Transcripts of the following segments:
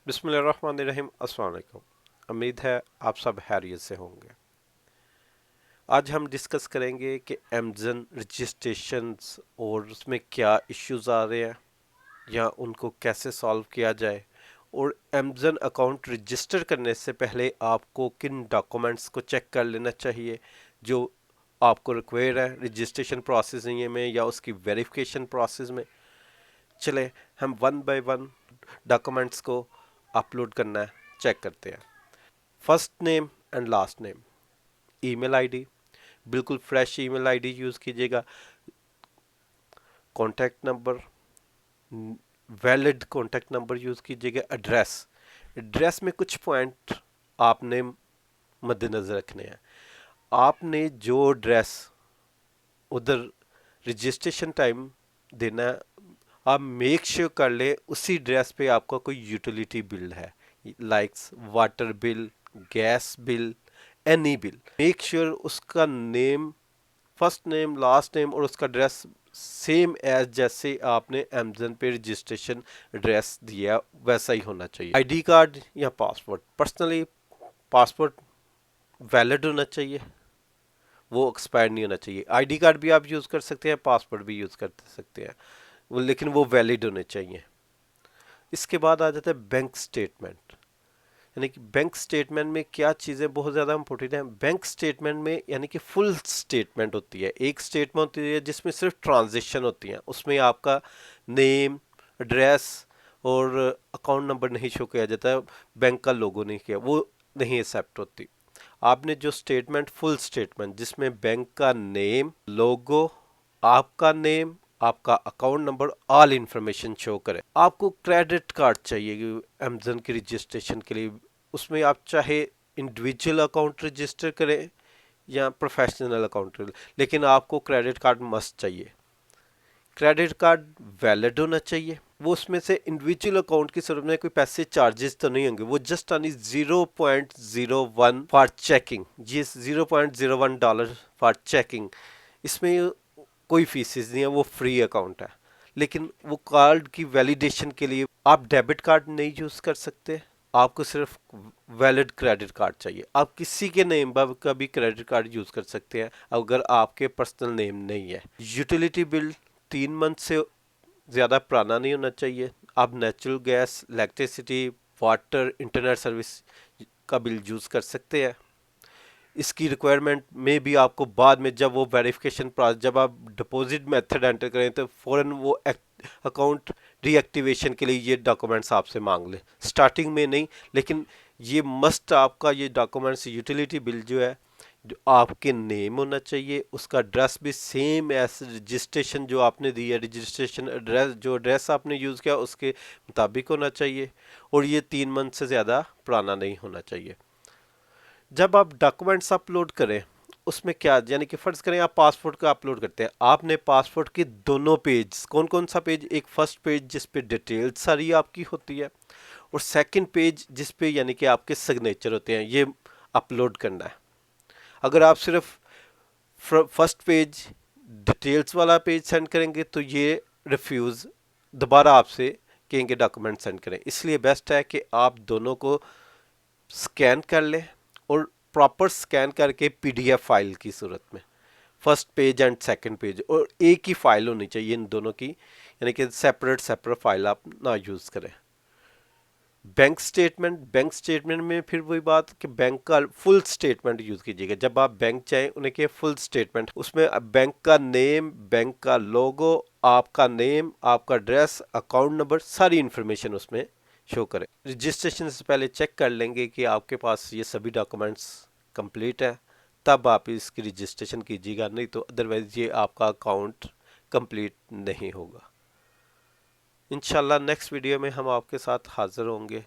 बिस्मिल्लाहिर्रहमानिर्रहीम। अस्सलाम वालेकुम। उम्मीद है आप सब खैरियत से होंगे। आज हम डिस्कस करेंगे कि अमेज़न रजिस्ट्रेशंस और उसमें क्या इश्यूज आ रहे हैं या उनको कैसे सॉल्व किया जाए, और अमेज़न अकाउंट रजिस्टर करने से पहले आपको किन डॉक्यूमेंट्स को चेक कर लेना चाहिए जो आपको रिक्वायर है रजिस्ट्रेशन प्रोसेसिंग में या उसकी वेरिफिकेशन प्रोसेस में। चले हम वन बाय वन डॉक्यूमेंट्स को अपलोड करना है चेक करते हैं। First name and last name, email ID, बिल्कुल फ्रेश ईमेल आईडी यूज़ कीजिएगा। Contact number, valid contact number use कीजिएगा। एड्रेस, एड्रेस में कुछ पॉइंट आपने मद्देनज़र रखने हैं। आपने जो एड्रेस उधर रजिस्ट्रेशन टाइम देना है, आप मेक श्योर कर ले उसी एड्रेस पे आपका कोई यूटिलिटी बिल है, likes water bill, gas bill, any bill. Make sure उसका name, first name, last name और उसका एड्रेस सेम एज जैसे आपने अमेजन पे रजिस्ट्रेशन एड्रेस दिया वैसा ही होना चाहिए। आईडी कार्ड या पासपोर्ट, पर्सनली पासपोर्ट वैलिड होना चाहिए, वो एक्सपायर नहीं होना चाहिए। आईडी कार्ड भी आप यूज़ कर सकते हैं, पासपोर्ट भी यूज़ कर सकते हैं, लेकिन वो वैलिड होने चाहिए। इसके बाद आ जाता है बैंक स्टेटमेंट। यानी कि बैंक स्टेटमेंट में क्या चीज़ें बहुत ज़्यादा इंपॉर्टेंट हैं। बैंक स्टेटमेंट में यानी कि फुल स्टेटमेंट होती है। एक स्टेटमेंट होती है जिसमें सिर्फ ट्रांजेक्शन होती हैं, उसमें आपका नेम, एड्रेस और अकाउंट नंबर नहीं शो किया जाता है, बैंक का लोगो नहीं किया, वो नहीं एक्सेप्ट होती। आपने जो स्टेटमेंट, फुल स्टेटमेंट जिसमें बैंक का नेम, लोगो, आपका नेम, आपका account number, all information show करे। आपको क्रेडिट कार्ड चाहिए अमेजन की रजिस्ट्रेशन के लिए। उसमें आप चाहे इंडिविजुअल अकाउंट रजिस्टर करें या प्रोफेशनल अकाउंट, लेकिन आपको क्रेडिट कार्ड मस्ट चाहिए। क्रेडिट कार्ड वैलिड होना चाहिए। वो उसमें से इंडिविजुअल अकाउंट की सूरत में कोई पैसे चार्जेस तो नहीं होंगे, वो जस्ट आनी 0.01 फॉर चेकिंग, जी $0.01 फॉर चेकिंग। इसमें कोई फीसेस नहीं है, वो फ्री अकाउंट है। लेकिन वो कार्ड की वैलिडेशन के लिए आप डेबिट कार्ड नहीं यूज कर सकते, आपको सिर्फ वैलिड क्रेडिट कार्ड चाहिए। आप किसी के नेम पर का भी क्रेडिट कार्ड यूज कर सकते हैं अगर आपके पर्सनल नेम नहीं है। यूटिलिटी बिल 3 मंथ से ज़्यादा पुराना नहीं होना चाहिए। आप natural gas, electricity, water, internet service का बिल यूज़ कर सकते हैं। इसकी रिक्वायरमेंट में भी आपको बाद में जब वो वेरिफिकेशन प्रोसेस, जब आप डिपॉजिट मेथड एंटर करें तो फ़ौरन वो अकाउंट रीएक्टिवेशन के लिए ये डॉक्यूमेंट्स आपसे मांग लें। स्टार्टिंग में नहीं, लेकिन ये मस्ट आपका ये डॉक्यूमेंट्स, यूटिलिटी बिल जो है, जो आपके नेम होना चाहिए, उसका एड्रेस भी सेम एज रजिस्ट्रेशन जो आपने दी है, रजिस्ट्रेशन एड्रेस, जो एड्रेस आपने यूज़ किया उसके मुताबिक होना चाहिए, और ये 3 मंथ से ज़्यादा पुराना नहीं होना चाहिए। जब आप डॉक्यूमेंट्स अपलोड करें उसमें क्या, यानी कि फर्ज करें आप पासपोर्ट का अपलोड करते हैं, आपने पासपोर्ट के दोनों पेज, कौन कौन सा पेज, एक फर्स्ट पेज जिस पे डिटेल्स सारी आपकी होती है, और सेकंड पेज जिस पे यानी कि आपके सिग्नेचर होते हैं, ये अपलोड करना है। अगर आप सिर्फ फर्स्ट पेज डिटेल्स वाला पेज सेंड करेंगे तो ये रिफ्यूज़, दोबारा आपसे कहेंगे डॉक्यूमेंट सेंड करें। इसलिए बेस्ट है कि आप दोनों को स्कैन कर लें, और प्रॉपर स्कैन करके पीडीएफ फाइल की सूरत में, first page and second page, और एक ही फाइल होनी चाहिए इन दोनों की, यानी कि सेपरेट सेपरेट फाइल आप ना यूज़ करें। बैंक स्टेटमेंट, बैंक स्टेटमेंट में फिर वही बात कि बैंक का फुल स्टेटमेंट यूज़ कीजिएगा। जब आप बैंक चाहें उन्हें के फुल स्टेटमेंट, उसमें बैंक का नेम, बैंक का लोगो, आपका नेम, आपका एड्रेस, अकाउंट नंबर, सारी इंफॉर्मेशन उसमें शो करें। रजिस्ट्रेशन से पहले चेक कर लेंगे कि आपके पास ये सभी डॉक्यूमेंट्स कंप्लीट है, तब आप इसकी रजिस्ट्रेशन कीजिएगा, नहीं तो अदरवाइज ये आपका अकाउंट कंप्लीट नहीं होगा। इंशाल्लाह नेक्स्ट वीडियो में हम आपके साथ हाजिर होंगे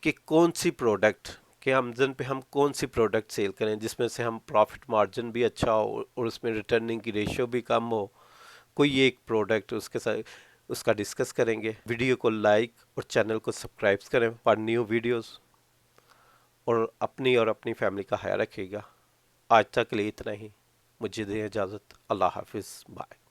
कि कौन सी प्रोडक्ट के अमेज़न पे हम कौन सी प्रोडक्ट सेल करें जिसमें से हम प्रॉफिट मार्जिन भी अच्छा हो और उसमें रिटर्निंग की रेशियो भी कम हो। कोई एक प्रोडक्ट उसके साथ उसका डिस्कस करेंगे। वीडियो को लाइक और चैनल को सब्सक्राइब करें फॉर न्यू वीडियोस, और अपनी फैमिली का ख्याल रखिएगा। आज तक के लिए इतना ही, मुझे दें इजाज़त। अल्लाह हाफिज़, बाय।